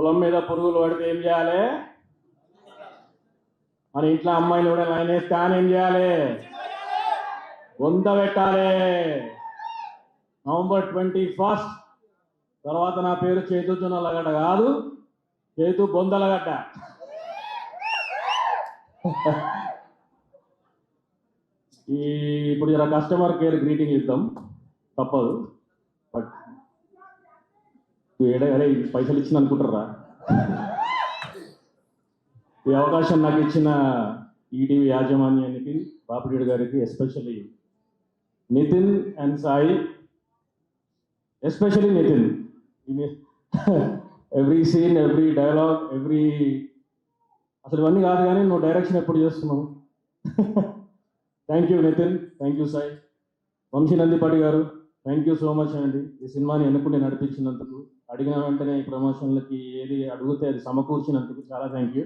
పొలం మీద పురుగులు పడితే ఏం చేయాలి? మన ఇంట్లో అమ్మాయిలు కూడా లైన్ వేస్తే అని ఏం చేయాలి? వంద పెట్టాలి. నవంబర్ 21 తర్వాత నా పేరు చేతు జొన్నలగడ్డ కాదు, చేతు బొందలగడ్డ. ఇప్పుడు జర కస్టమర్ కేర్ గ్రీటింగ్ ఇద్దాం, తప్పదు. బట్ అరే పైసలు ఇచ్చింది అనుకుంటారా? ఈ అవకాశం నాకు ఇచ్చిన ఈటీవీ యాజమాన్యానికి, బాపిరెడ్డి గారికి, especially Nitin and Sai, especially Nitin. Every scene, every dialogue, అసలు ఇవన్నీ కాదు కానీ నువ్వు డైరెక్షన్ ఎప్పుడు చేస్తున్నావు. Thank you Nitin, thank you Sai. Vamsi Nandipati గారు, థ్యాంక్ యూ సో మచ్ అండి. ఈ సినిమాని ఎన్నుకుంటే నడిపించినందుకు, అడిగిన వెంటనే ఈ ప్రమోషన్లకి ఏది అడిగితే అది సమకూర్చినందుకు చాలా థ్యాంక్ యూ.